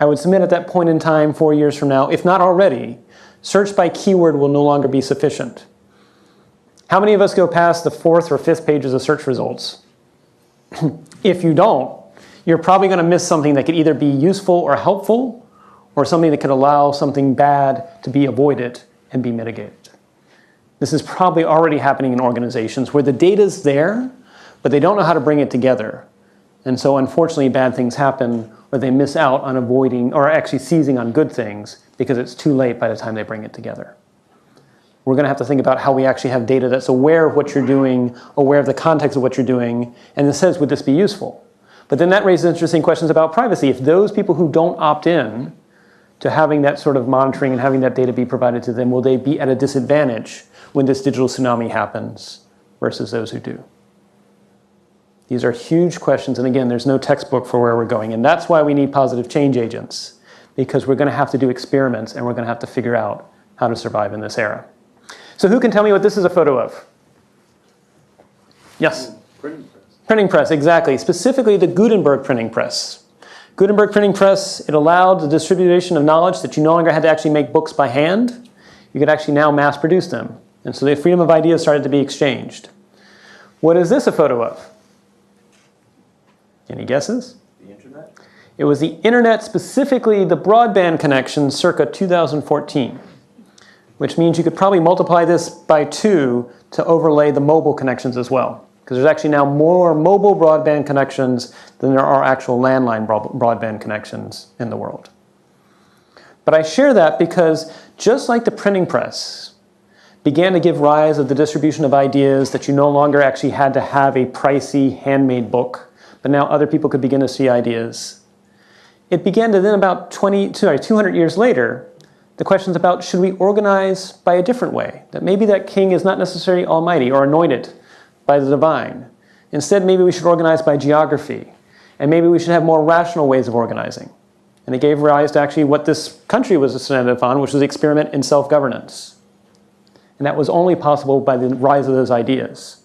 I would submit at that point in time, 4 years from now, if not already, search by keyword will no longer be sufficient. How many of us go past the 4th or 5th pages of search results? If you don't, you're probably going to miss something that could either be useful or helpful, or something that could allow something bad to be avoided and be mitigated. This is probably already happening in organizations where the data's there, but they don't know how to bring it together. And so unfortunately bad things happen, or they miss out on avoiding or actually seizing on good things because it's too late by the time they bring it together. We're going to have to think about how we actually have data that's aware of what you're doing, aware of the context of what you're doing, and it says, would this be useful? But then that raises interesting questions about privacy. If those people who don't opt in to having that sort of monitoring and having that data be provided to them, will they be at a disadvantage when this digital tsunami happens versus those who do? These are huge questions, and again, there's no textbook for where we're going, and that's why we need positive change agents, because we're going to have to do experiments, and we're going to have to figure out how to survive in this era. So who can tell me what this is a photo of? Yes? Printing press. Printing press, exactly. Specifically the Gutenberg printing press. Gutenberg printing press, it allowed the distribution of knowledge that you no longer had to actually make books by hand. You could actually now mass produce them. And so the freedom of ideas started to be exchanged. What is this a photo of? Any guesses? The internet? It was the internet, specifically the broadband connection circa 2014, which means you could probably multiply this by 2 to overlay the mobile connections as well. Because there's actually now more mobile broadband connections than there are actual landline broadband connections in the world. But I share that because just like the printing press began to give rise of the distribution of ideas that you no longer actually had to have a pricey handmade book, but now other people could begin to see ideas. It began to then about 200 years later, the questions about should we organize by a different way? That maybe that king is not necessarily almighty or anointed by the divine. Instead, maybe we should organize by geography. And maybe we should have more rational ways of organizing. And it gave rise to actually what this country was descended upon, which was the experiment in self-governance. And that was only possible by the rise of those ideas.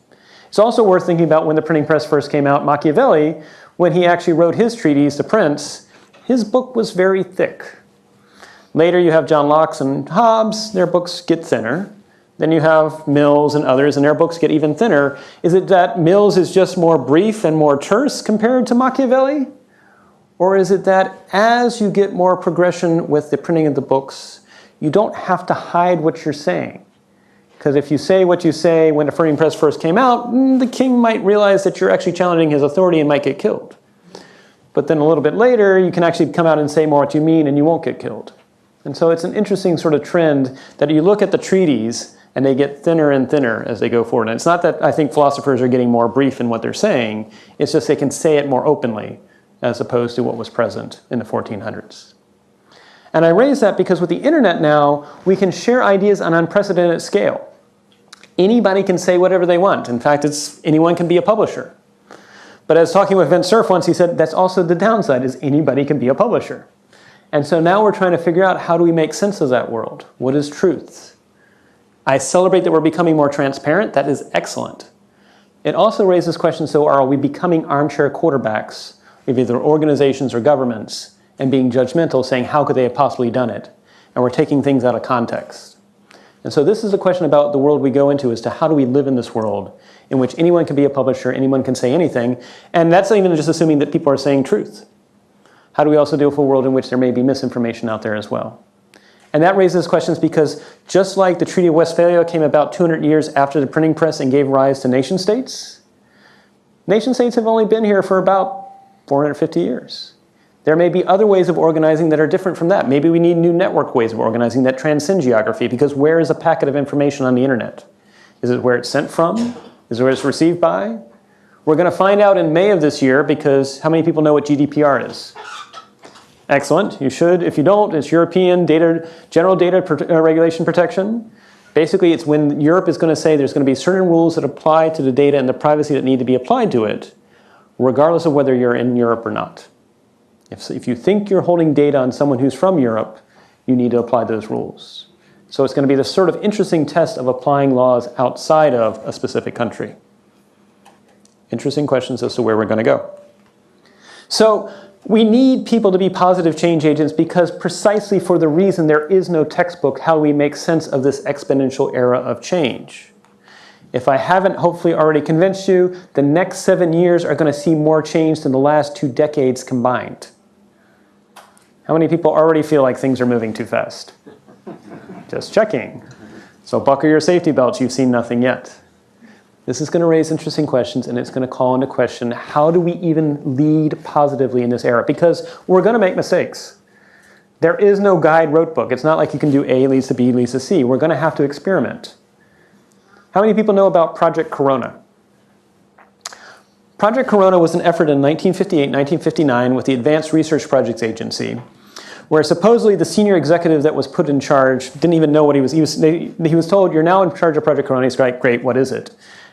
It's also worth thinking about when the printing press first came out, Machiavelli, when he actually wrote his treatise, The Prince, his book was very thick. Later you have John Locke and Hobbes, their books get thinner. Then you have Mills and others, and their books get even thinner. Is it that Mills is just more brief and more terse compared to Machiavelli? Or is it that as you get more progression with the printing of the books, you don't have to hide what you're saying? Because if you say what you say when the printing press first came out, the king might realize that you're actually challenging his authority and might get killed. But then a little bit later, you can actually come out and say more what you mean and you won't get killed. And so it's an interesting sort of trend that you look at the treaties and they get thinner and thinner as they go forward. And it's not that I think philosophers are getting more brief in what they're saying, it's just they can say it more openly as opposed to what was present in the 1400s. And I raise that because with the internet now, we can share ideas on unprecedented scale. Anybody can say whatever they want. In fact, anyone can be a publisher. But as talking with Vince Cerf once, he said that's also the downside, is anybody can be a publisher. And so now we're trying to figure out how do we make sense of that world? What is truth? I celebrate that we're becoming more transparent. That is excellent. It also raises questions, so are we becoming armchair quarterbacks of either organizations or governments and being judgmental, saying how could they have possibly done it? And we're taking things out of context. And so this is a question about the world we go into as to how do we live in this world in which anyone can be a publisher, anyone can say anything, and that's not even just assuming that people are saying truth. How do we also deal with a world in which there may be misinformation out there as well? And that raises questions because just like the Treaty of Westphalia came about 200 years after the printing press and gave rise to nation states have only been here for about 450 years. There may be other ways of organizing that are different from that. Maybe we need new network ways of organizing that transcend geography, because where is a packet of information on the internet? Is it where it's sent from? Is it where it's received by? We're going to find out in May of this year, because how many people know what GDPR is? Excellent. You should. If you don't, it's European General Data Regulation Protection. Basically, it's when Europe is going to say there's going to be certain rules that apply to the data and the privacy that need to be applied to it, regardless of whether you're in Europe or not. If you think you're holding data on someone who's from Europe, you need to apply those rules. So it's going to be this sort of interesting test of applying laws outside of a specific country. Interesting questions as to where we're going to go. So We need people to be positive change agents because precisely for the reason there is no textbook how we make sense of this exponential era of change. If I haven't hopefully already convinced you, the next 7 years are going to see more change than the last 2 decades combined. How many people already feel like things are moving too fast? Just checking. So buckle your safety belts, you've seen nothing yet. This is going to raise interesting questions, and it's going to call into question, how do we even lead positively in this era? Because we're going to make mistakes. There is no guide rote book. It's not like you can do A leads to B leads to C. We're going to have to experiment. How many people know about Project Corona? Project Corona was an effort in 1958, 1959 with the Advanced Research Projects Agency, where supposedly the senior executive that was put in charge didn't even know what he was told, you're now in charge of Project Corona. He's like, great, what is it?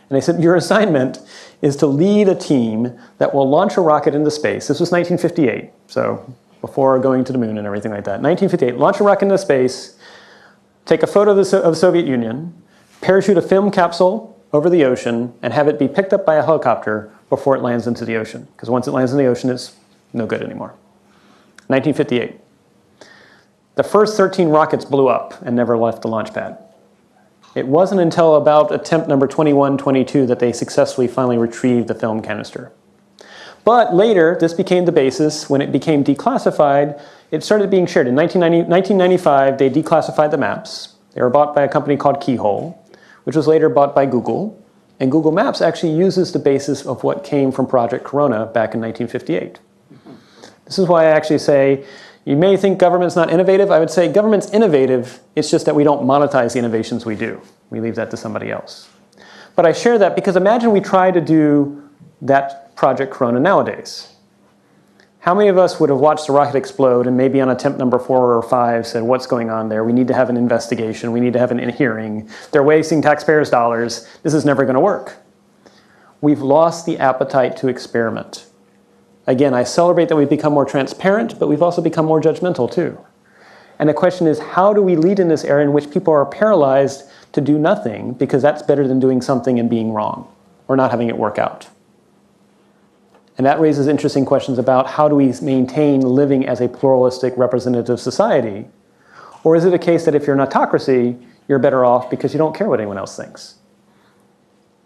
And they said, your assignment is to lead a team that will launch a rocket into space. This was 1958, so before going to the moon and everything like that. 1958, launch a rocket into space, take a photo of the Soviet Union, parachute a film capsule over the ocean, and have it be picked up by a helicopter before it lands into the ocean. Because once it lands in the ocean, it's no good anymore. 1958. The first 13 rockets blew up and never left the launch pad. It wasn't until about attempt number 21, 22 that they successfully finally retrieved the film canister. But later, this became the basis. When it became declassified, it started being shared. In 1995, they declassified the maps. They were bought by a company called Keyhole, which was later bought by Google. And Google Maps actually uses the basis of what came from Project Corona back in 1958. This is why I actually say, you may think government's not innovative. I would say government's innovative. It's just that we don't monetize the innovations we do. We leave that to somebody else. But I share that because imagine we try to do that Project Corona nowadays. How many of us would have watched the rocket explode and maybe on attempt number 4 or 5 said, what's going on there? We need to have an investigation. We need to have an hearing. They're wasting taxpayers' dollars. This is never going to work. We've lost the appetite to experiment. Again, I celebrate that we've become more transparent, but we've also become more judgmental too. And the question is, how do we lead in this area in which people are paralyzed to do nothing because that's better than doing something and being wrong or not having it work out? And that raises interesting questions about how do we maintain living as a pluralistic representative society? Or is it a case that if you're an autocracy, you're better off because you don't care what anyone else thinks?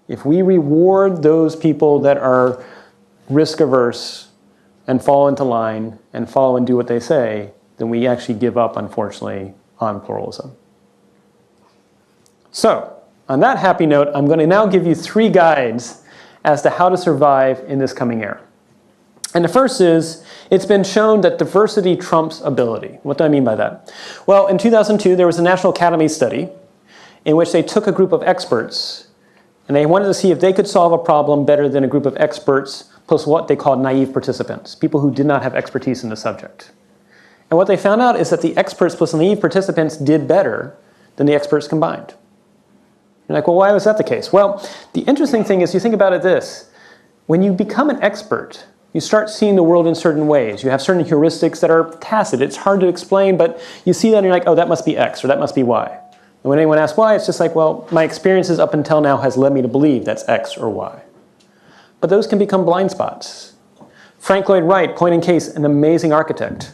If we reward those people that are risk averse and fall into line and follow and do what they say, then we actually give up, unfortunately, on pluralism. So, on that happy note, I'm going to now give you 3 guides as to how to survive in this coming era. And the first is, it's been shown that diversity trumps ability. What do I mean by that? Well, in 2002, there was a National Academy study in which they took a group of experts and they wanted to see if they could solve a problem better than a group of experts plus what they called naive participants, people who did not have expertise in the subject. And what they found out is that the experts plus the naive participants did better than the experts combined. You're like, well, why was that the case? Well, the interesting thing is, you think about it this. When you become an expert, you start seeing the world in certain ways. You have certain heuristics that are tacit. It's hard to explain, but you see that and you're like, oh, that must be X or that must be Y. And when anyone asks why, it's just like, well, my experiences up until now has led me to believe that's X or Y. But those can become blind spots. Frank Lloyd Wright, point in case, an amazing architect,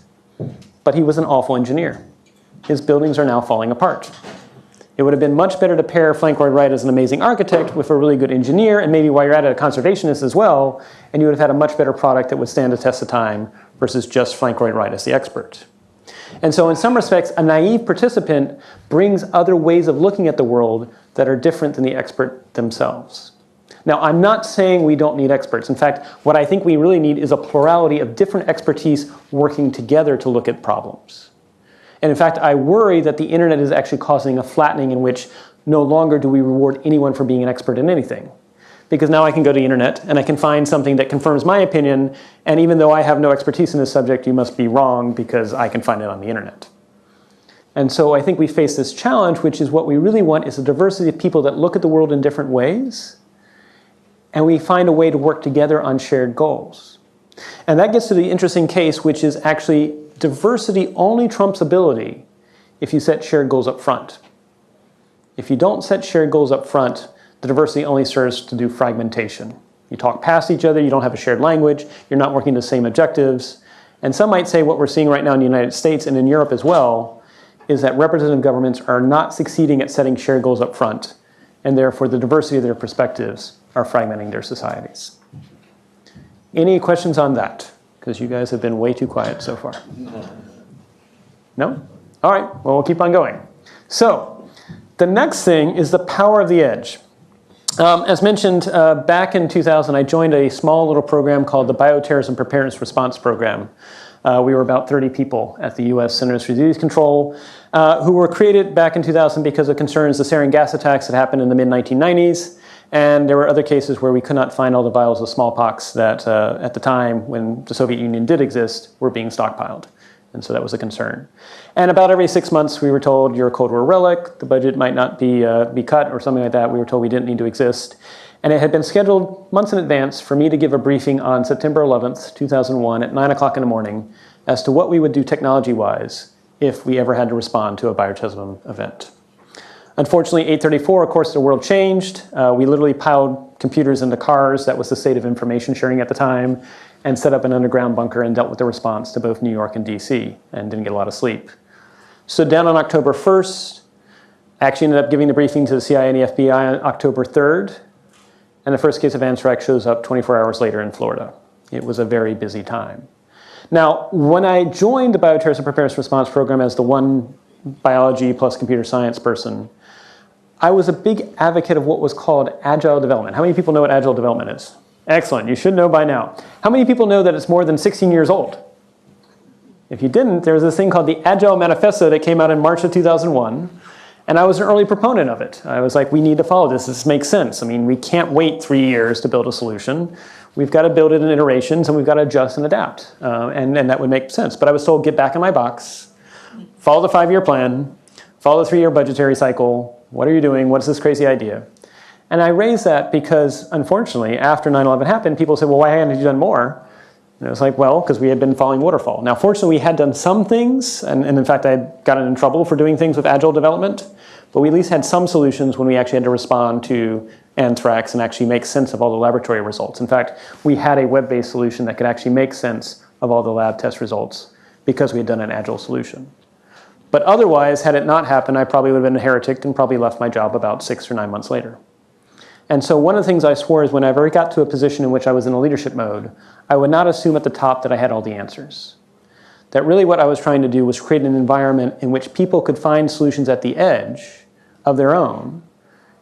but he was an awful engineer. His buildings are now falling apart. It would have been much better to pair Frank Lloyd Wright as an amazing architect with a really good engineer, and maybe while you're at it, a conservationist as well, and you would have had a much better product that would stand the test of time versus just Frank Lloyd Wright as the expert. And so in some respects, a naive participant brings other ways of looking at the world that are different than the expert themselves. Now, I'm not saying we don't need experts. In fact, what I think we really need is a plurality of different expertise working together to look at problems. And in fact, I worry that the internet is actually causing a flattening in which no longer do we reward anyone for being an expert in anything. Because now I can go to the internet and I can find something that confirms my opinion, and even though I have no expertise in this subject, you must be wrong because I can find it on the internet. And so I think we face this challenge, which is what we really want is a diversity of people that look at the world in different ways, and we find a way to work together on shared goals. And that gets to the interesting case, which is actually diversity only trumps ability if you set shared goals up front. If you don't set shared goals up front, the diversity only serves to do fragmentation. You talk past each other, you don't have a shared language, you're not working the same objectives, And some might say what we're seeing right now in the United States and in Europe as well is that representative governments are not succeeding at setting shared goals up front, and therefore the diversity of their perspectives are fragmenting their societies. Any questions on that? Because you guys have been way too quiet so far. No? All right, well, we'll keep on going. So the next thing is the power of the edge. As mentioned, back in 2000, I joined a small little program called the Bioterrorism Preparedness Response Program. We were about 30 people at the US Centers for Disease Control who were created back in 2000 because of concerns the sarin gas attacks that happened in the mid-1990s. And there were other cases where we could not find all the vials of smallpox that at the time when the Soviet Union did exist were being stockpiled. And so that was a concern. And about every 6 months we were told you're a Cold War relic, the budget might not be cut or something like that. We were told we didn't need to exist. And it had been scheduled months in advance for me to give a briefing on September 11th, 2001 at 9 o'clock in the morning as to what we would do technology-wise if we ever had to respond to a bioterrorism event. Unfortunately, 8:34, of course, the world changed. We literally piled computers into cars. That was the state of information sharing at the time, and set up an underground bunker and dealt with the response to both New York and DC, and didn't get a lot of sleep. So down on October 1st, I actually ended up giving the briefing to the CIA and the FBI on October 3rd, and the first case of anthrax shows up 24 hours later in Florida. It was a very busy time. Now, when I joined the Bioterrorism Preparedness Response Program as the one biology plus computer science person, I was a big advocate of what was called agile development. How many people know what agile development is? Excellent, you should know by now. How many people know that it's more than 16 years old? If you didn't, there was this thing called the Agile Manifesto that came out in March of 2001, and I was an early proponent of it. I was like, we need to follow this. This makes sense. I mean, we can't wait 3 years to build a solution. We've got to build it in iterations, and we've got to adjust and adapt. And that would make sense. But I was told, get back in my box, follow the 5-year plan, follow the 3-year budgetary cycle. What are you doing? What's this crazy idea? And I raise that because, unfortunately, after 9/11 happened, people said, well, why hadn't you done more? And it was like, well, because we had been following waterfall. Now, fortunately, we had done some things, and in fact, I had gotten in trouble for doing things with agile development, but we at least had some solutions when we actually had to respond to anthrax and actually make sense of all the laboratory results. In fact, we had a web-based solution that could actually make sense of all the lab test results because we had done an agile solution. But otherwise, had it not happened, I probably would have been a heretic and probably left my job about 6 or 9 months later. And so one of the things I swore is whenever I got to a position in which I was in a leadership mode, I would not assume at the top that I had all the answers. That really what I was trying to do was create an environment in which people could find solutions at the edge of their own,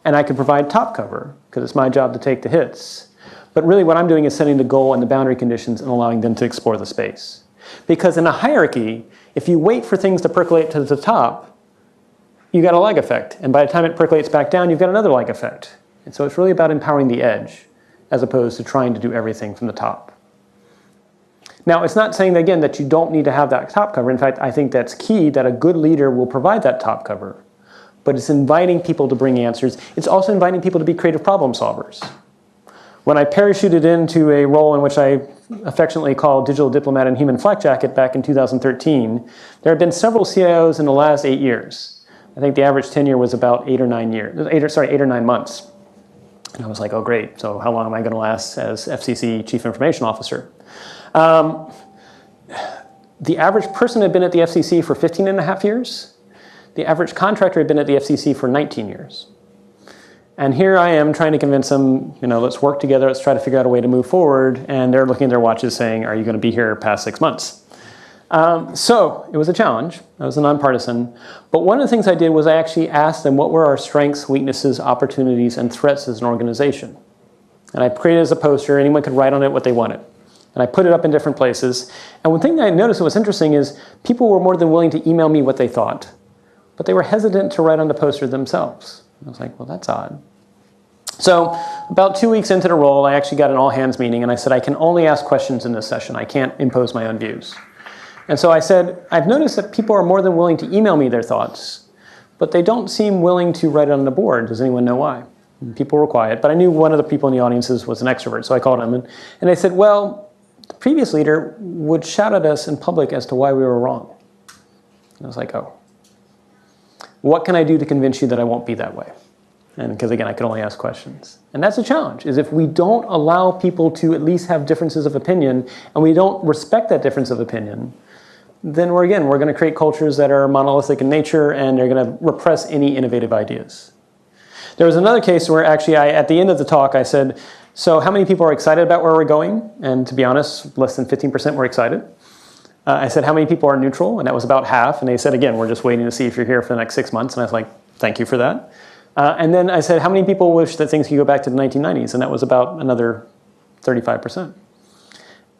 and I could provide top cover, because it's my job to take the hits. But really what I'm doing is setting the goal and the boundary conditions and allowing them to explore the space. Because in a hierarchy, if you wait for things to percolate to the top, you got a lag effect. And by the time it percolates back down, you've got another lag effect. And so it's really about empowering the edge as opposed to trying to do everything from the top. Now, it's not saying, again, that you don't need to have that top cover. In fact, I think that's key, that a good leader will provide that top cover. But it's inviting people to bring answers. It's also inviting people to be creative problem solvers. When I parachuted into a role in which I affectionately call digital diplomat and human flak jacket back in 2013, there have been several CIOs in the last 8 years. I think the average tenure was about 8 or 9 months. And I was like, oh, great. So how long am I going to last as FCC Chief Information Officer? The average person had been at the FCC for 15 and a half years. The average contractor had been at the FCC for 19 years. And here I am trying to convince them, let's work together, let's try to figure out a way to move forward. And they're looking at their watches saying, are you going to be here past 6 months? So it was a challenge. I was a nonpartisan. But one of the things I did was I actually asked them what were our strengths, weaknesses, opportunities, and threats as an organization. And I created as a poster. Anyone could write on it what they wanted. And I put it up in different places. And one thing that I noticed that was interesting is people were more than willing to email me what they thought. But they were hesitant to write on the poster themselves. I was like, well, that's odd. So about 2 weeks into the role, I actually got an all-hands meeting. And I said, I can only ask questions in this session. I can't impose my own views. And so I said, I've noticed that people are more than willing to email me their thoughts, but they don't seem willing to write it on the board. Does anyone know why? And people were quiet, but I knew one of the people in the audiences was an extrovert, so I called him. And I said, well, the previous leader would shout at us in public as to why we were wrong. And I was like, oh. What can I do to convince you that I won't be that way? And because again, I could only ask questions. And that's a challenge, is if we don't allow people to at least have differences of opinion, and we don't respect that difference of opinion, then we're going to create cultures that are monolithic in nature, and they're going to repress any innovative ideas. There was another case where actually at the end of the talk, I said, so how many people are excited about where we're going? And to be honest, less than 15% were excited. I said, how many people are neutral? And that was about half. And they said, again, we're just waiting to see if you're here for the next 6 months. And I was like, thank you for that. And then I said, how many people wish that things could go back to the 1990s? And that was about another 35%.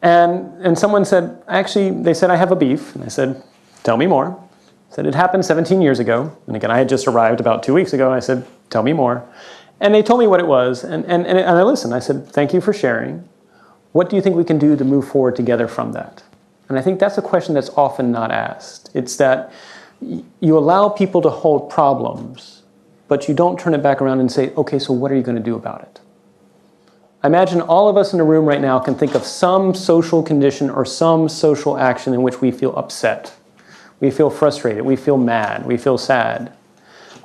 And someone said, actually, they said, I have a beef. And I said, tell me more. I said, it happened 17 years ago. And again, I had just arrived about 2 weeks ago. And I said, tell me more. And they told me what it was. And I listened. I said, thank you for sharing. What do you think we can do to move forward together from that? And I think that's a question that's often not asked. It's that you allow people to hold problems, but you don't turn it back around and say, okay, so what are you going to do about it? I imagine all of us in the room right now can think of some social condition or some social action in which we feel upset. We feel frustrated. We feel mad. We feel sad.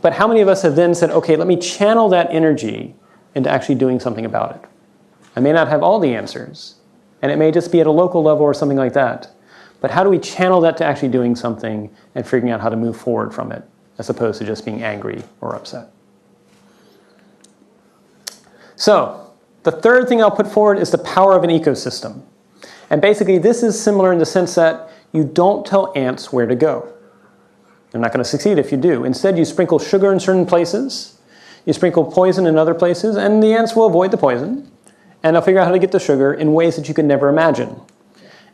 But how many of us have then said, okay, let me channel that energy into actually doing something about it? I may not have all the answers, and it may just be at a local level or something like that. But how do we channel that to actually doing something and figuring out how to move forward from it, as opposed to just being angry or upset? So the third thing I'll put forward is the power of an ecosystem. And basically, this is similar in the sense that you don't tell ants where to go. They're not going to succeed if you do. Instead, you sprinkle sugar in certain places, you sprinkle poison in other places, and the ants will avoid the poison, and they'll figure out how to get the sugar in ways that you could never imagine.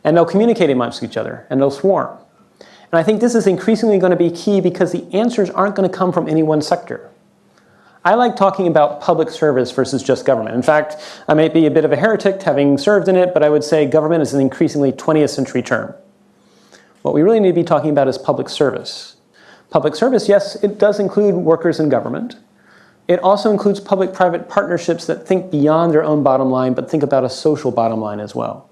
And they'll communicate amongst each other, and they'll swarm. And I think this is increasingly going to be key because the answers aren't going to come from any one sector. I like talking about public service versus just government. In fact, I might be a bit of a heretic having served in it, but I would say government is an increasingly 20th century term. What we really need to be talking about is public service. Public service, yes, it does include workers in government. It also includes public-private partnerships that think beyond their own bottom line, but think about a social bottom line as well.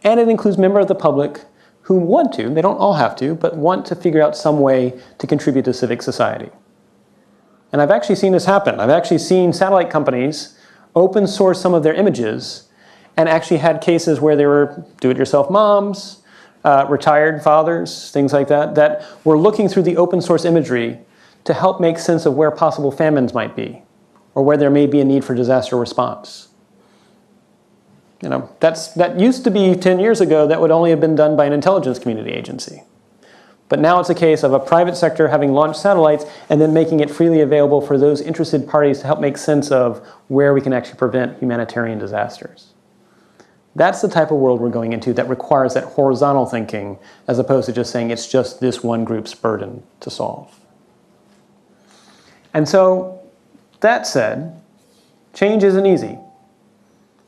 And it includes members of the public who want to, they don't all have to, but want to figure out some way to contribute to civic society. And I've actually seen this happen. I've actually seen satellite companies open source some of their images and actually had cases where they were do-it-yourself moms, retired fathers, things like that, that were looking through the open source imagery to help make sense of where possible famines might be or where there may be a need for disaster response. You know, that used to be 10 years ago, that would only have been done by an intelligence community agency. But now it's a case of a private sector having launched satellites and then making it freely available for those interested parties to help make sense of where we can actually prevent humanitarian disasters. That's the type of world we're going into that requires that horizontal thinking as opposed to just saying it's just this one group's burden to solve. And so, that said, change isn't easy.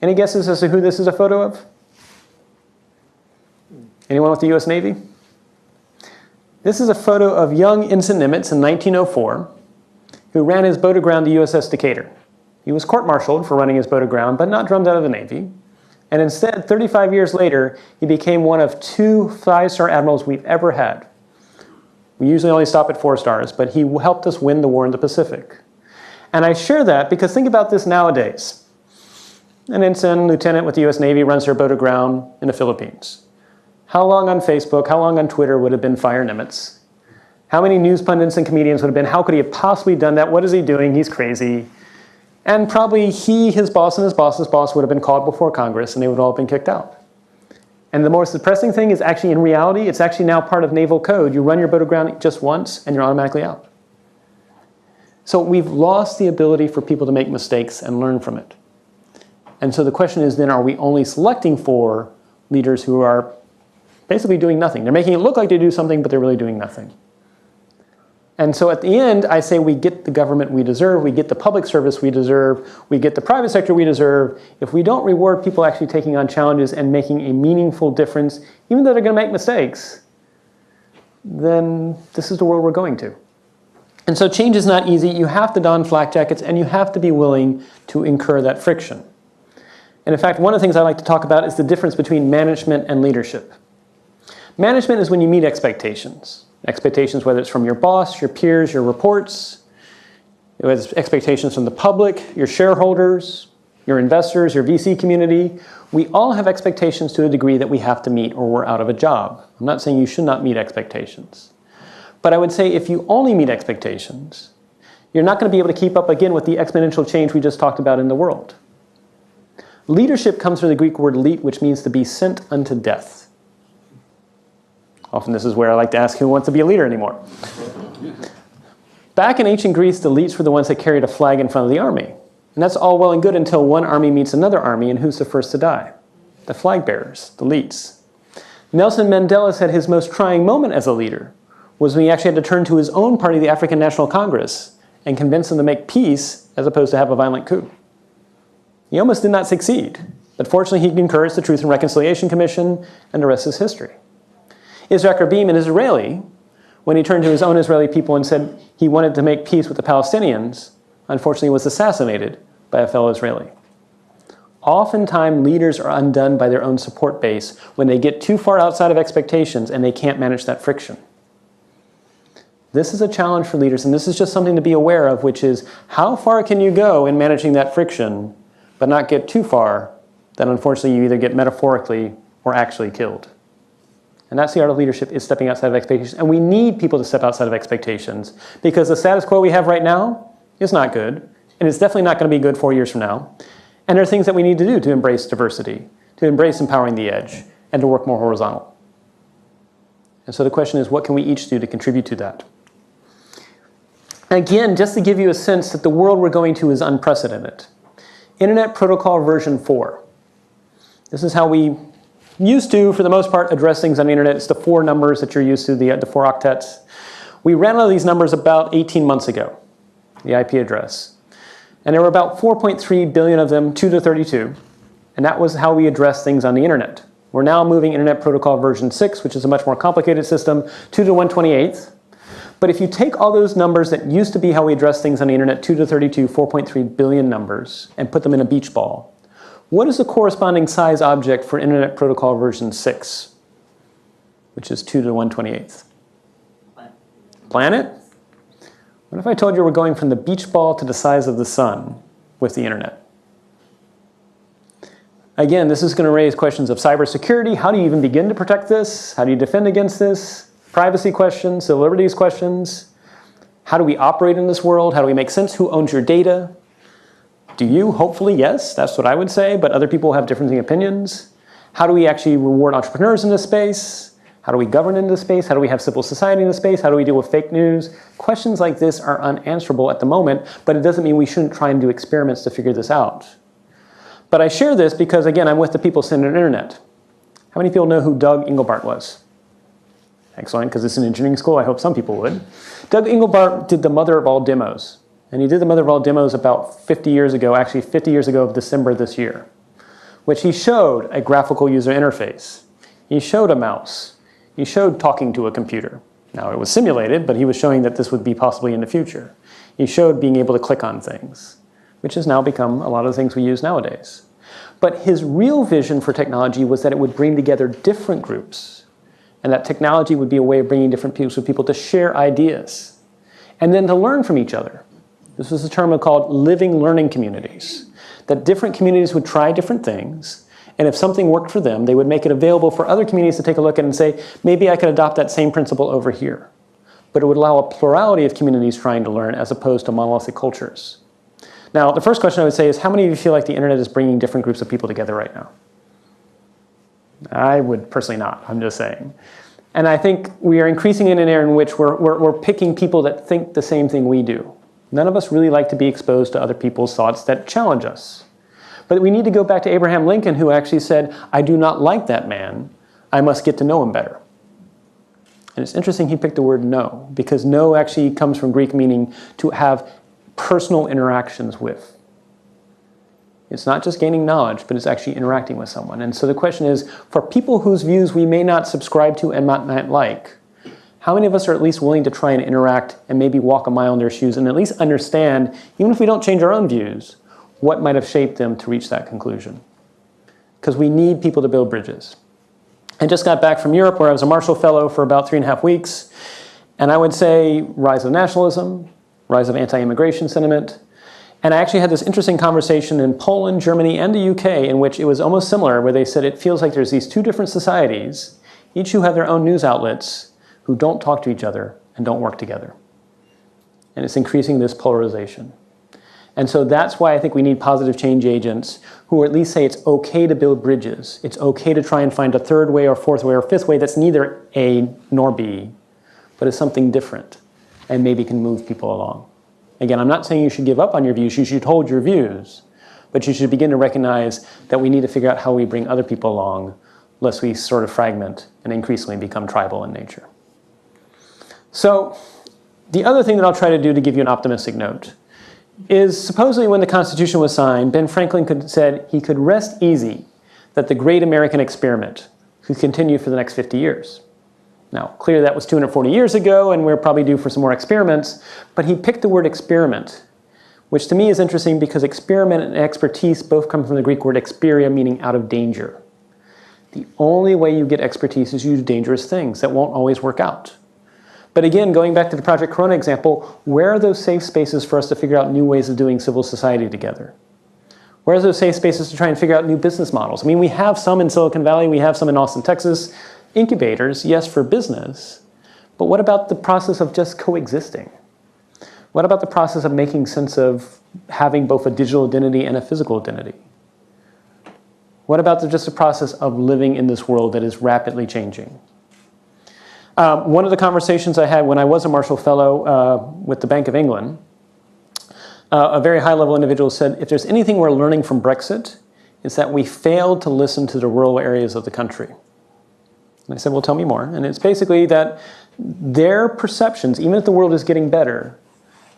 Any guesses as to who this is a photo of? Anyone with the US Navy? This is a photo of young Ensign Nimitz in 1904, who ran his boat aground the USS Decatur. He was court-martialed for running his boat aground, but not drummed out of the Navy. And instead, 35 years later, he became one of 2 5-star admirals we've ever had. We usually only stop at 4 stars, but he helped us win the war in the Pacific. And I share that because think about this nowadays. An ensign, lieutenant with the US Navy runs their boat aground in the Philippines. How long on Facebook, how long on Twitter would have been fire Nimitz? How many news pundits and comedians would have been, how could he have possibly done that? What is he doing? He's crazy. And probably he, his boss, and his boss's boss would have been called before Congress and they would all have been kicked out. And the most depressing thing is actually in reality, it's actually now part of naval code. You run your boat aground just once and you're automatically out. So we've lost the ability for people to make mistakes and learn from it. And so the question is then, are we only selecting for leaders who are basically doing nothing? They're making it look like they do something, but they're really doing nothing. And so at the end, I say we get the government we deserve, we get the public service we deserve, we get the private sector we deserve. If we don't reward people actually taking on challenges and making a meaningful difference, even though they're going to make mistakes, then this is the world we're going to. And so change is not easy. You have to don flak jackets and you have to be willing to incur that friction. And in fact, one of the things I like to talk about is the difference between management and leadership. Management is when you meet expectations. Expectations, whether it's from your boss, your peers, your reports. It has expectations from the public, your shareholders, your investors, your VC community. We all have expectations to a degree that we have to meet or we're out of a job. I'm not saying you should not meet expectations. But I would say if you only meet expectations, you're not going to be able to keep up again with the exponential change we just talked about in the world. Leadership comes from the Greek word leet, which means to be sent unto death. Often this is where I like to ask who wants to be a leader anymore. Back in ancient Greece, the leets were the ones that carried a flag in front of the army. And that's all well and good until one army meets another army, and who's the first to die? The flag bearers, the leets. Nelson Mandela said his most trying moment as a leader was when he actually had to turn to his own party, the African National Congress, and convince them to make peace as opposed to have a violent coup. He almost did not succeed, but fortunately he encouraged the Truth and Reconciliation Commission, and the rest is history. Isaac Rabin, an Israeli, when he turned to his own Israeli people and said he wanted to make peace with the Palestinians, unfortunately was assassinated by a fellow Israeli. Oftentimes, leaders are undone by their own support base when they get too far outside of expectations and they can't manage that friction. This is a challenge for leaders, and this is just something to be aware of, which is how far can you go in managing that friction, but not get too far that unfortunately you either get metaphorically or actually killed. And that's the art of leadership, is stepping outside of expectations. And we need people to step outside of expectations because the status quo we have right now is not good, and it's definitely not going to be good 4 years from now. And there are things that we need to do to embrace diversity, to embrace empowering the edge, and to work more horizontal. And so the question is, what can we each do to contribute to that? Again, just to give you a sense that the world we're going to is unprecedented. Internet Protocol version 4. This is how we used to, for the most part, address things on the internet. It's the 4 numbers that you're used to, the 4 octets. We ran out of these numbers about 18 months ago, the IP address. And there were about 4.3 billion of them, 2 to 32. And that was how we addressed things on the internet. We're now moving Internet Protocol version 6, which is a much more complicated system, 2 to 128th. But if you take all those numbers that used to be how we address things on the internet, 2 to 32, 4.3 billion numbers, and put them in a beach ball, what is the corresponding size object for Internet Protocol version 6, which is 2 to 128th? Planet? What if I told you we're going from the beach ball to the size of the sun with the internet? Again, this is going to raise questions of cybersecurity. How do you even begin to protect this? How do you defend against this? Privacy questions, civil liberties questions. How do we operate in this world? How do we make sense? Who owns your data? Do you? Hopefully, yes. That's what I would say, but other people have different opinions. How do we actually reward entrepreneurs in this space? How do we govern in this space? How do we have civil society in this space? How do we deal with fake news? Questions like this are unanswerable at the moment, but it doesn't mean we shouldn't try and do experiments to figure this out. But I share this because, again, I'm with the people sitting on the internet. How many people know who Doug Engelbart was? Excellent, because it's an engineering school. I hope some people would. Doug Engelbart did the mother of all demos. And he did the mother of all demos about 50 years ago, actually 50 years ago of December this year, which he showed a graphical user interface. He showed a mouse. He showed talking to a computer. Now, it was simulated, but he was showing that this would be possibly in the future. He showed being able to click on things, which has now become a lot of the things we use nowadays. But his real vision for technology was that it would bring together different groups, and that technology would be a way of bringing different groups of people to share ideas and then to learn from each other. This was a term called living learning communities, that different communities would try different things, and if something worked for them, they would make it available for other communities to take a look at and say, maybe I could adopt that same principle over here. But it would allow a plurality of communities trying to learn as opposed to monolithic cultures. Now, the first question I would say is, how many of you feel like the internet is bringing different groups of people together right now? I would personally not, I'm just saying. And I think we are increasing in an era in which we're picking people that think the same thing we do. None of us really like to be exposed to other people's thoughts that challenge us. But we need to go back to Abraham Lincoln, who actually said, I do not like that man, I must get to know him better. And it's interesting he picked the word know, because know actually comes from Greek meaning to have personal interactions with. It's not just gaining knowledge, but it's actually interacting with someone. And so the question is, for people whose views we may not subscribe to and not like, how many of us are at least willing to try and interact and maybe walk a mile in their shoes and at least understand, even if we don't change our own views, what might have shaped them to reach that conclusion? Because we need people to build bridges. I just got back from Europe where I was a Marshall Fellow for about 3.5 weeks. And I would say rise of nationalism, rise of anti-immigration sentiment. And I actually had this interesting conversation in Poland, Germany, and the UK in which it was almost similar, where they said it feels like there's these two different societies, each who have their own news outlets, who don't talk to each other and don't work together. And it's increasing this polarization. And so that's why I think we need positive change agents who at least say it's okay to build bridges. It's okay to try and find a third way or fourth way or fifth way that's neither A nor B, but is something different and maybe can move people along. Again, I'm not saying you should give up on your views. You should hold your views. But you should begin to recognize that we need to figure out how we bring other people along, lest we sort of fragment and increasingly become tribal in nature. So the other thing that I'll try to do to give you an optimistic note is supposedly when the Constitution was signed, Ben Franklin said he could rest easy that the great American experiment could continue for the next 50 years. Now, clearly that was 240 years ago, and we're probably due for some more experiments, but he picked the word experiment, which to me is interesting because experiment and expertise both come from the Greek word experia, meaning out of danger. The only way you get expertise is use dangerous things that won't always work out. But again, going back to the Project Corona example, where are those safe spaces for us to figure out new ways of doing civil society together? Where are those safe spaces to try and figure out new business models? I mean, we have some in Silicon Valley, we have some in Austin, Texas, incubators, yes, for business, but what about the process of just coexisting? What about the process of making sense of having both a digital identity and a physical identity? What about just the process of living in this world that is rapidly changing? One of the conversations I had when I was a Marshall Fellow with the Bank of England, a very high-level individual said, if there's anything we're learning from Brexit, it's that we failed to listen to the rural areas of the country. And I said, well, tell me more. And it's basically that their perceptions, even if the world is getting better,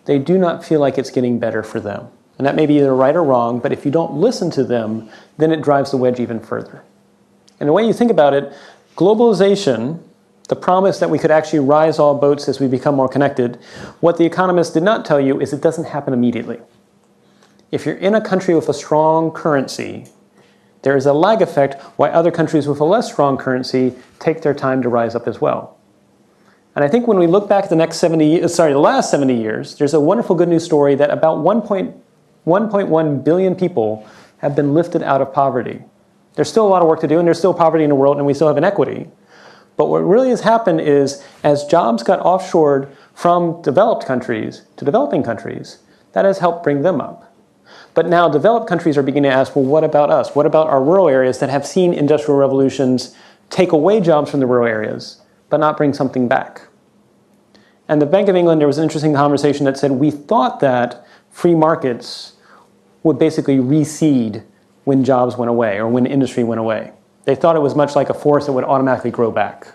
they do not feel like it's getting better for them. And that may be either right or wrong, but if you don't listen to them, then it drives the wedge even further. And the way you think about it, globalization, the promise that we could actually rise all boats as we become more connected, what the economists did not tell you is it doesn't happen immediately. If you're in a country with a strong currency, there is a lag effect why other countries with a less strong currency take their time to rise up as well. And I think when we look back at the last 70 years, there's a wonderful good news story that about 1.1 billion people have been lifted out of poverty. There's still a lot of work to do, and there's still poverty in the world, and we still have inequity. But what really has happened is, as jobs got offshored from developed countries to developing countries, that has helped bring them up. But now developed countries are beginning to ask, well, what about us? What about our rural areas that have seen industrial revolutions take away jobs from the rural areas, but not bring something back? And the Bank of England, there was an interesting conversation that said, we thought that free markets would basically reseed when jobs went away or when industry went away. They thought it was much like a forest that would automatically grow back.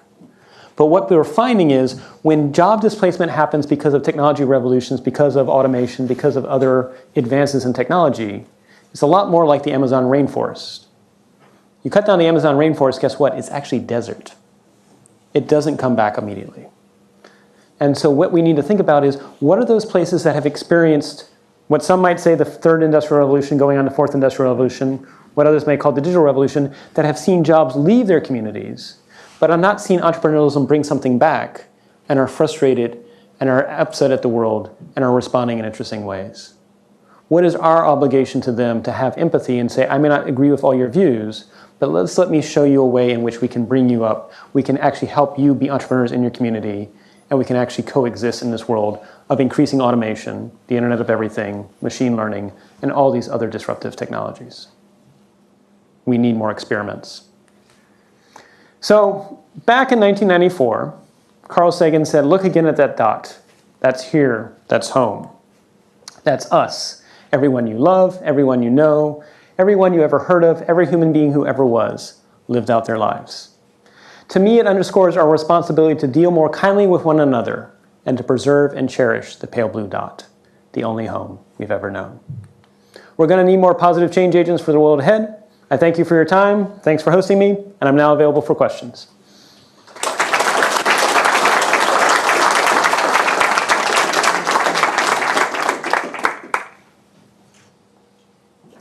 But what we were finding is when job displacement happens because of technology revolutions, because of automation, because of other advances in technology, it's a lot more like the Amazon rainforest. You cut down the Amazon rainforest, guess what? It's actually desert. It doesn't come back immediately. And so what we need to think about is, what are those places that have experienced what some might say the third industrial revolution going on the fourth industrial revolution, what others may call the digital revolution, that have seen jobs leave their communities, but are not seen entrepreneurialism bring something back and are frustrated and are upset at the world and are responding in interesting ways. What is our obligation to them to have empathy and say, I may not agree with all your views, but let me show you a way in which we can bring you up. We can actually help you be entrepreneurs in your community, and we can actually coexist in this world of increasing automation, the Internet of Everything, machine learning, and all these other disruptive technologies. We need more experiments. So back in 1994, Carl Sagan said, look again at that dot. That's here, that's home. That's us. Everyone you love, everyone you know, everyone you ever heard of, every human being who ever was, lived out their lives. To me, it underscores our responsibility to deal more kindly with one another and to preserve and cherish the pale blue dot, the only home we've ever known. We're going to need more positive change agents for the world ahead. I thank you for your time. Thanks for hosting me, and I'm now available for questions.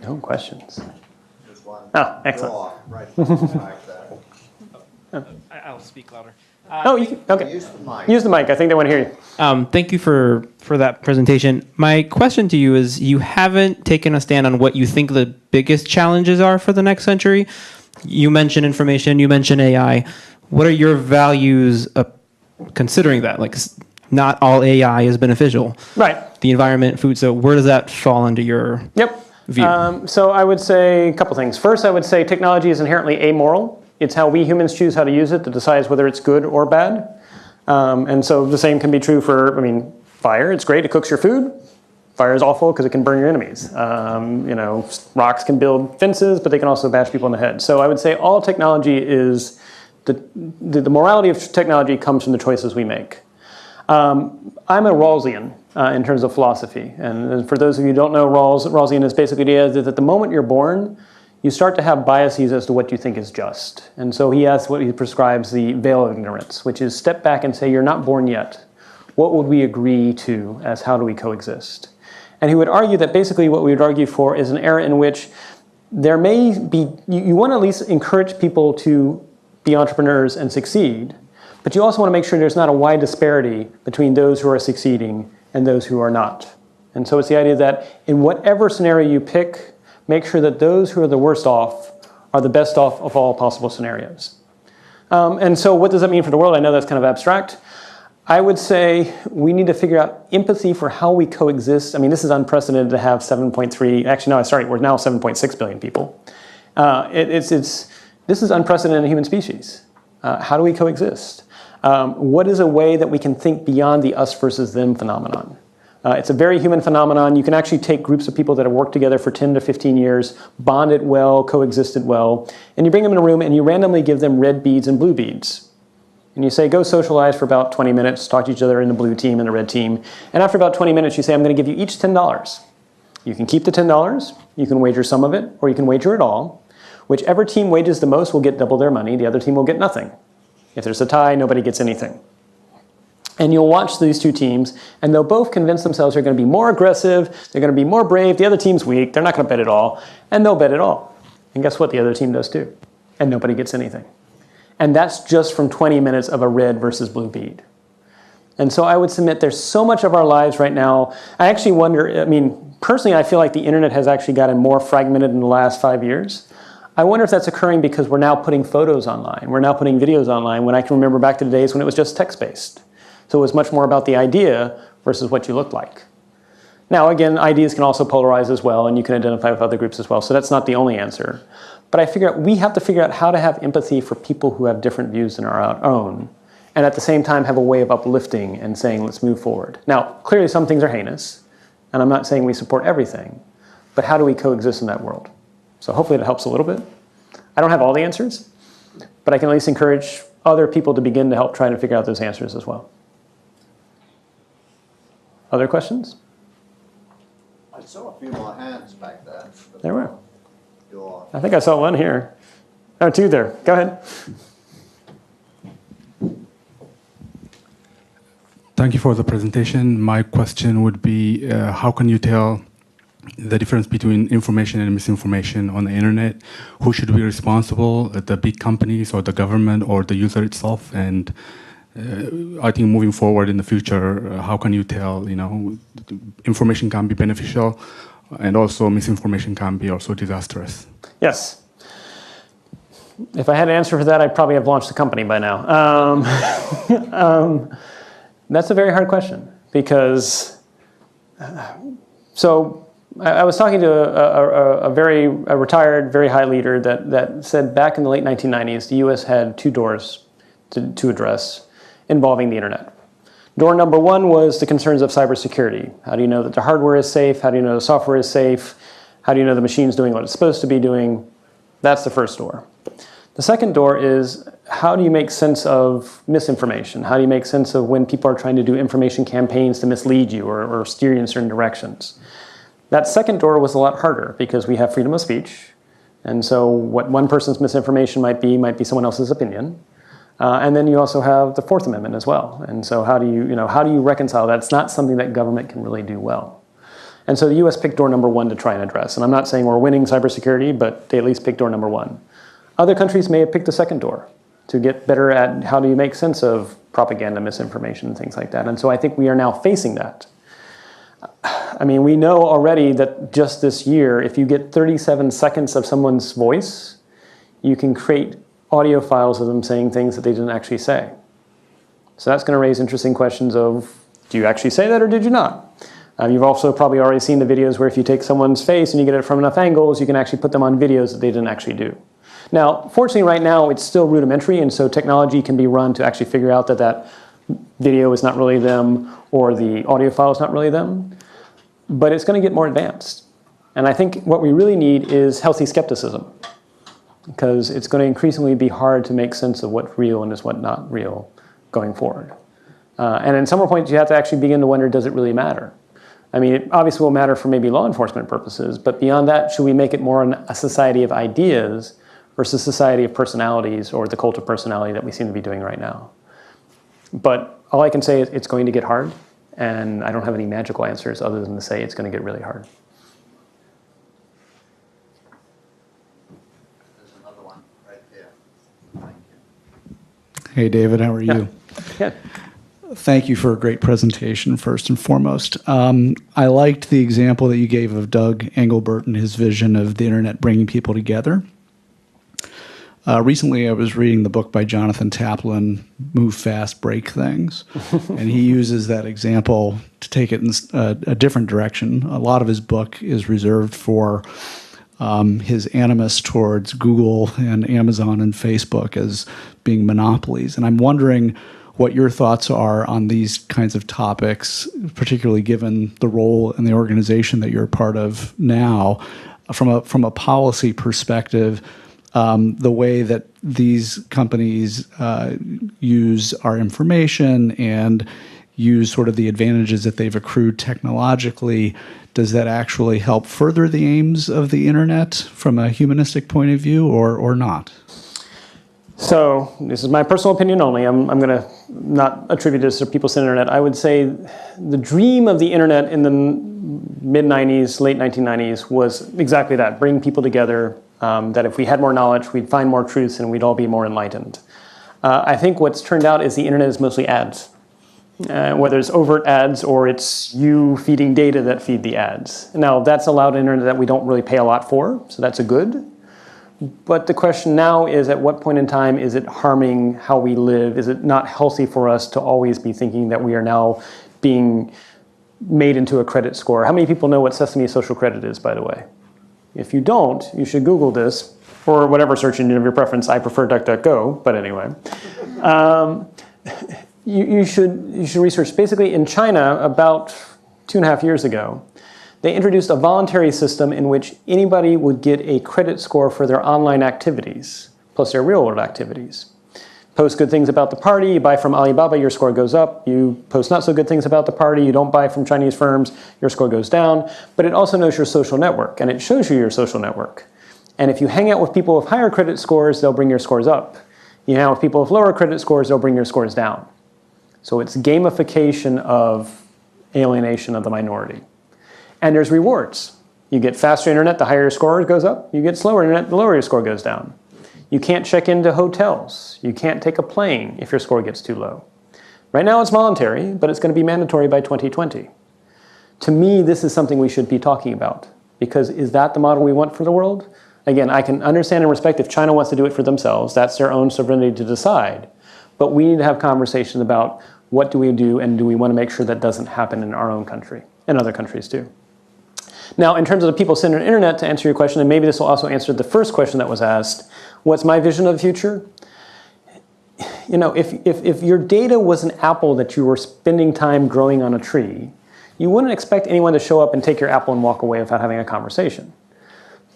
No questions. Just one. Oh, excellent. Right. I'll speak louder. Okay. Use the mic. Use the mic. I think they want to hear you. Thank you for that presentation. My question to you is, you haven't taken a stand on what you think the biggest challenges are for the next century. You mentioned information, you mentioned AI. What are your values considering that? Like, not all AI is beneficial. Right. The environment, food, so where does that fall under your view? So I would say a couple things. First, I would say technology is inherently amoral. It's how we humans choose how to use it that decides whether it's good or bad. And so the same can be true for, fire. It's great. It cooks your food. Fire is awful because it can burn your enemies. Rocks can build fences, but they can also bash people in the head. So I would say all technology is, the morality of technology comes from the choices we make. I'm a Rawlsian in terms of philosophy. And for those of you who don't know, Rawlsian is basically the idea that at the moment you're born, you start to have biases as to what you think is just. And so he prescribes the veil of ignorance, which is step back and say, you're not born yet. What would we agree to as how do we coexist? And he would argue that basically what we would argue for is an era in which there may be, you want to at least encourage people to be entrepreneurs and succeed, but you also want to make sure there's not a wide disparity between those who are succeeding and those who are not. And so it's the idea that in whatever scenario you pick, make sure that those who are the worst off are the best off of all possible scenarios. And so what does that mean for the world? I know that's kind of abstract. I would say we need to figure out empathy for how we coexist. This is unprecedented to have 7.3, actually no, sorry, we're now 7.6 billion people. This is unprecedented in the human species. How do we coexist? What is a way that we can think beyond the us versus them phenomenon? It's a very human phenomenon. You can actually take groups of people that have worked together for 10 to 15 years, bonded well, coexisted well, and you bring them in a room and you randomly give them red beads and blue beads. And you say, go socialize for about 20 minutes, talk to each other in the blue team and the red team. And after about 20 minutes, you say, I'm going to give you each $10. You can keep the $10, you can wager some of it, or you can wager it all. Whichever team wagers the most will get double their money, the other team will get nothing. If there's a tie, nobody gets anything. And you'll watch these two teams, and they'll both convince themselves they're going to be more aggressive, they're going to be more brave, the other team's weak, they're not going to bet at all, and they'll bet it all. And guess what? The other team does too. And nobody gets anything. And that's just from 20 minutes of a red versus blue bead. And so I would submit there's so much of our lives right now. I actually wonder, personally, I feel like the internet has actually gotten more fragmented in the last 5 years. I wonder if that's occurring because we're now putting photos online, we're now putting videos online, when I can remember back to the days when it was just text-based. So it was much more about the idea versus what you look like. Now, again, ideas can also polarize as well, and you can identify with other groups as well, so that's not the only answer. But we have to figure out how to have empathy for people who have different views than our own, and at the same time have a way of uplifting and saying, let's move forward. Now, clearly some things are heinous, and I'm not saying we support everything, but how do we coexist in that world? So hopefully that helps a little bit. I don't have all the answers, but I can at least encourage other people to begin to help try to figure out those answers as well. Other questions? I saw a few more hands back there. There were. I think I saw one here. Oh, two there. Go ahead. Thank you for the presentation. My question would be, how can you tell the difference between information and misinformation on the internet? Who should be responsible, the big companies or the government or the user itself? And I think moving forward in the future, how can you tell, information can be beneficial and also misinformation can be also disastrous? Yes. If I had an answer for that, I'd probably have launched the company by now. That's a very hard question because, so I was talking to a retired, very high leader that said back in the late 1990s, the US had two doors to address involving the internet. Door number one was the concerns of cybersecurity. How do you know that the hardware is safe? How do you know the software is safe? How do you know the machine's doing what it's supposed to be doing? That's the first door. The second door is, how do you make sense of misinformation? How do you make sense of when people are trying to do information campaigns to mislead you or steer you in certain directions? That second door was a lot harder because we have freedom of speech. And so what one person's misinformation might be someone else's opinion. And then you also have the Fourth Amendment as well. And so how do you reconcile that? It's not something that government can really do well. And so the US picked door number one to try and address. And I'm not saying we're winning cybersecurity, but they at least picked door number one. Other countries may have picked the second door. to get better at how do you make sense of propaganda, misinformation, and things like that. And so I think we are now facing that. I mean, we know already that just this year, if you get 37 seconds of someone's voice, you can create audio files of them saying things that they didn't actually say. So that's going to raise interesting questions of, do you actually say that or did you not? You've also probably already seen the videos where if you take someone's face and you get it from enough angles, you can actually put them on videos that they didn't actually do. Now, fortunately right now, it's still rudimentary, and so technology can be run to actually figure out that that video is not really them or the audio file is not really them. But it's going to get more advanced. And I think what we really need is healthy skepticism, because it's going to increasingly be hard to make sense of what's real and is what not real going forward. And at some point, you have to actually begin to wonder, does it really matter? I mean, it obviously will matter for maybe law enforcement purposes, but beyond that, should we make it more a society of ideas versus a society of personalities, or the cult of personality that we seem to be doing right now? But all I can say is it's going to get hard, and I don't have any magical answers other than to say it's going to get really hard. There's another one right there. Thank you. Hey, David, how are you? Yeah. Thank you for a great presentation, first and foremost. I liked the example that you gave of Doug Engelbert and his vision of the internet bringing people together. Recently, I was reading the book by Jonathan Taplin, Move Fast, Break Things, and he uses that example to take it in a different direction. A lot of his book is reserved for his animus towards Google and Amazon and Facebook as being monopolies. And I'm wondering what your thoughts are on these kinds of topics, particularly given the role in the organization that you're a part of now, from a policy perspective, the way that these companies use our information and use sort of the advantages that they've accrued technologically. Does that actually help further the aims of the internet from a humanistic point of view, or not? So this is my personal opinion only. I'm going to not attribute this to people's internet. I would say the dream of the internet in the mid-90s, late 1990s was exactly that, bring people together, that if we had more knowledge, we'd find more truths and we'd all be more enlightened. I think what's turned out is the internet is mostly ads, whether it's overt ads or it's you feeding data that feed the ads. Now, that's allowed internet that we don't really pay a lot for, so that's a good. But the question now is, at what point in time is it harming how we live? Is it not healthy for us to always be thinking that we are now being made into a credit score? How many people know what Sesame Social Credit is, by the way? If you don't, you should Google this, or whatever search engine of your preference. I prefer DuckDuckGo, but anyway. You should research. Basically, in China, about 2.5 years ago, they introduced a voluntary system in which anybody would get a credit score for their online activities, plus their real-world activities. Post good things about the party, you buy from Alibaba, your score goes up. You post not so good things about the party, you don't buy from Chinese firms, your score goes down. But it also knows your social network, and it shows you your social network. And if you hang out with people with higher credit scores, they'll bring your scores up. You hang out with people with lower credit scores, they'll bring your scores down. So it's gamification of alienation of the minority. And there's rewards. You get faster internet, the higher your score goes up. You get slower internet, the lower your score goes down. You can't check into hotels. You can't take a plane if your score gets too low. Right now it's voluntary, but it's going to be mandatory by 2020. To me, this is something we should be talking about, because is that the model we want for the world? Again, I can understand and respect if China wants to do it for themselves. That's their own sovereignty to decide. But we need to have conversations about what do we do, and do we want to make sure that doesn't happen in our own country and other countries too. Now, in terms of the people-centered internet, to answer your question, and maybe this will also answer the first question that was asked, what's my vision of the future? You know, if your data was an apple that you were spending time growing on a tree, you wouldn't expect anyone to show up and take your apple and walk away without having a conversation.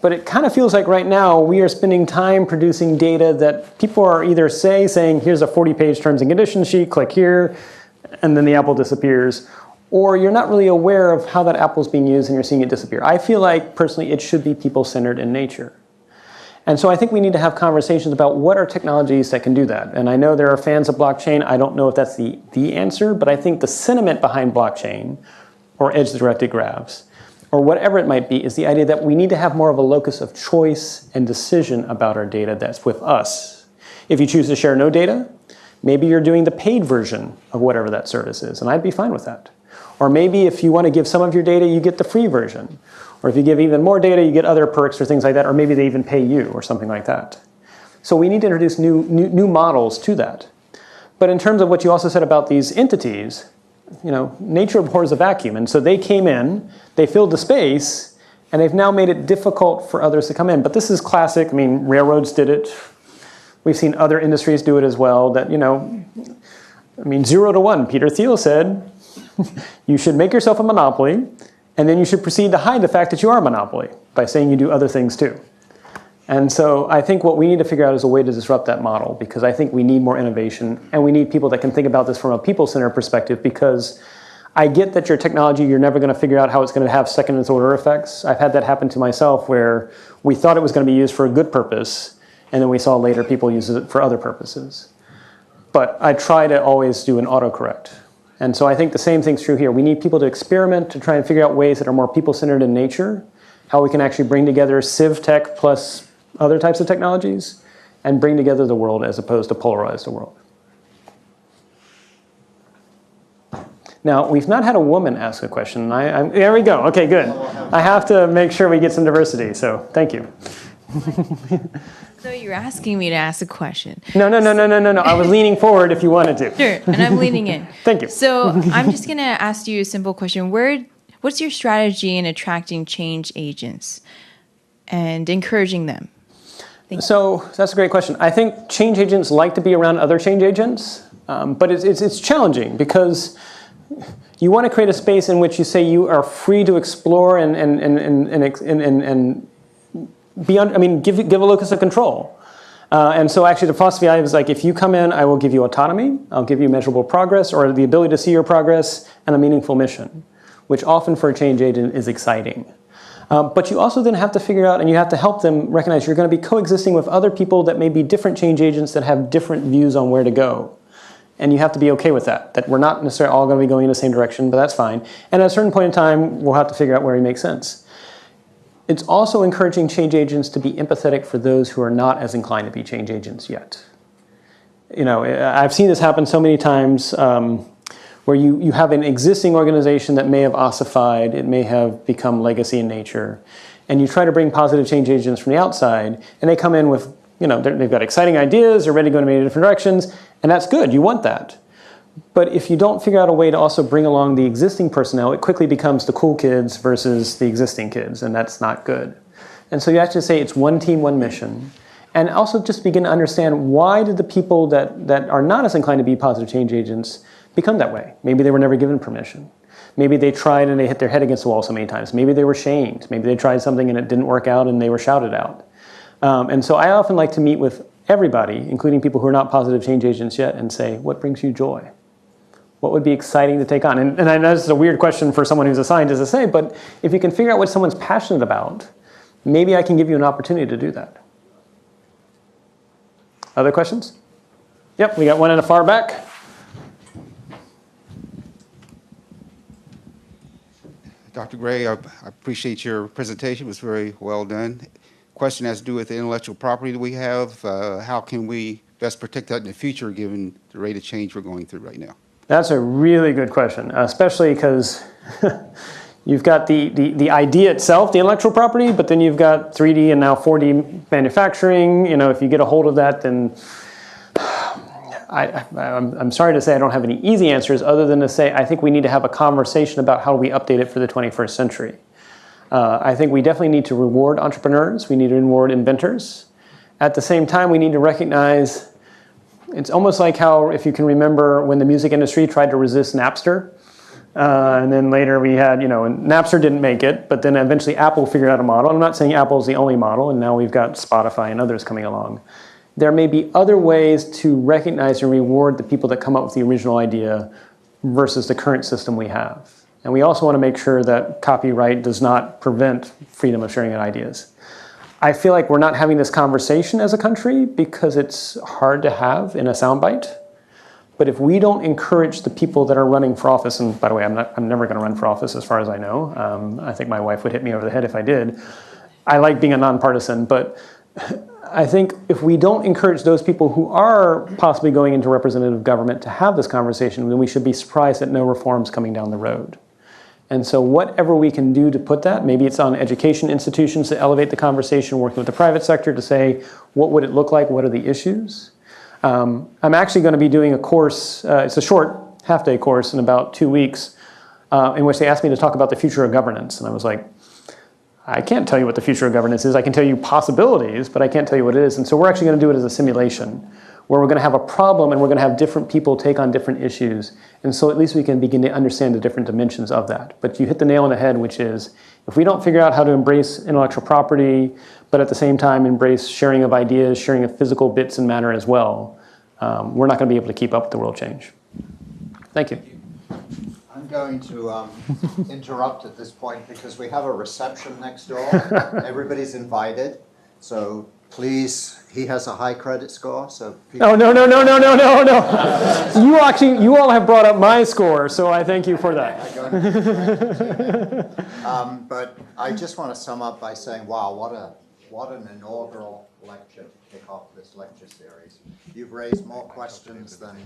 But it kind of feels like right now we are spending time producing data that people are either saying, here's a 40-page terms and conditions sheet, click here, and then the apple disappears. Or you're not really aware of how that apple is being used and you're seeing it disappear. I feel like, personally, it should be people-centered in nature. And so I think we need to have conversations about what are technologies that can do that. And I know there are fans of blockchain. I don't know if that's the answer, but I think the sentiment behind blockchain, or edge-directed graphs, or whatever it might be, is the idea that we need to have more of a locus of choice and decision about our data that's with us. If you choose to share no data, maybe you're doing the paid version of whatever that service is, and I'd be fine with that. Or maybe if you want to give some of your data, you get the free version. Or if you give even more data, you get other perks or things like that, or maybe they even pay you or something like that. So we need to introduce new models to that. But in terms of what you also said about these entities, nature abhors a vacuum. And so they came in, they filled the space, and they've now made it difficult for others to come in. But this is classic. I mean, railroads did it. We've seen other industries do it as well. That, 0 to 1. Peter Thiel said, you should make yourself a monopoly, and then you should proceed to hide the fact that you are a monopoly by saying you do other things too. And so I think what we need to figure out is a way to disrupt that model, because I think we need more innovation, and we need people that can think about this from a people-centered perspective, because I get that your technology, you're never going to figure out how it's going to have second and third order effects. I've had that happen to myself where we thought it was going to be used for a good purpose, and then we saw later people use it for other purposes. But I try to always do an autocorrect. And so I think the same thing's true here. We need people to experiment, to try and figure out ways that are more people-centered in nature, how we can actually bring together civ tech plus other types of technologies, and bring together the world as opposed to polarize the world. Now, we've not had a woman ask a question. There we go. Okay, good. I have to make sure we get some diversity, so thank you. So you're asking me to ask a question. No. I was leaning forward if you wanted to. Sure, and I'm leaning in. Thank you. So I'm just going to ask you a simple question. What's your strategy in attracting change agents and encouraging them? So that's a great question. I think change agents like to be around other change agents, but it's challenging because you want to create a space in which you say you are free to explore and beyond. Give a locus of control. And so actually the philosophy I have is like, if you come in, I will give you autonomy, I'll give you measurable progress or the ability to see your progress and a meaningful mission, which often for a change agent is exciting. But you also then have to figure out, and you have to help them recognize you're going to be coexisting with other people that may be different change agents that have different views on where to go. And you have to be okay with that we're not necessarily all going to be going in the same direction, but that's fine. And at a certain point in time, we'll have to figure out where it makes sense. It's also encouraging change agents to be empathetic for those who are not as inclined to be change agents yet. I've seen this happen so many times, where you have an existing organization that may have ossified, it may have become legacy in nature, and you try to bring positive change agents from the outside, and they come in with, they've got exciting ideas, they're ready to go in many different directions, and that's good, you want that. But if you don't figure out a way to also bring along the existing personnel, it quickly becomes the cool kids versus the existing kids, and that's not good. And so you have to say it's one team, one mission. And also just begin to understand, why did the people that are not as inclined to be positive change agents become that way? Maybe they were never given permission. Maybe they tried and they hit their head against the wall so many times. Maybe they were shamed. Maybe they tried something and it didn't work out and they were shouted out. And so I often like to meet with everybody, including people who are not positive change agents yet, and say, what brings you joy? What would be exciting to take on? And I know this is a weird question for someone who's a scientist to say, but if you can figure out what someone's passionate about, maybe I can give you an opportunity to do that. Other questions? Yep, we got one in the far back. Dr. Bray, I appreciate your presentation. It was very well done. Question has to do with the intellectual property that we have. How can we best protect that in the future, given the rate of change we're going through right now? That's a really good question, especially because you've got the idea itself, the intellectual property, but then you've got 3D and now 4D manufacturing. If you get a hold of that, then I'm sorry to say I don't have any easy answers other than to say I think we need to have a conversation about how we update it for the 21st century. I think we definitely need to reward entrepreneurs. We need to reward inventors. At the same time, we need to recognize it's almost like how, if you can remember, when the music industry tried to resist Napster, and then later we had, and Napster didn't make it, but then eventually Apple figured out a model. I'm not saying Apple's the only model, and now we've got Spotify and others coming along. There may be other ways to recognize and reward the people that come up with the original idea versus the current system we have. And we also want to make sure that copyright does not prevent freedom of sharing ideas. I feel like we're not having this conversation as a country because it's hard to have in a soundbite. But if we don't encourage the people that are running for office, and by the way, I'm never going to run for office as far as I know. I think my wife would hit me over the head if I did. I like being a nonpartisan, but I think if we don't encourage those people who are possibly going into representative government to have this conversation, then we should be surprised that no reforms coming down the road. And so whatever we can do to put that, maybe it's on education institutions to elevate the conversation, working with the private sector to say, what would it look like? What are the issues? I'm actually going to be doing a course, it's a short half-day course in about 2 weeks, in which they asked me to talk about the future of governance. And I was like, I can't tell you what the future of governance is. I can tell you possibilities, but I can't tell you what it is. And so we're actually going to do it as a simulation, where we're going to have a problem and we're going to have different people take on different issues. And so at least we can begin to understand the different dimensions of that. But you hit the nail on the head, which is, if we don't figure out how to embrace intellectual property, but at the same time embrace sharing of ideas, sharing of physical bits and matter as well, we're not going to be able to keep up with the world change. Thank you. I'm going to interrupt at this point because we have a reception next door. Everybody's invited, so please, he has a high credit score, so people... Oh, no. You all have brought up my score, so I thank you for that. But I just want to sum up by saying, wow, what an inaugural lecture to kick off this lecture series. You've raised more questions than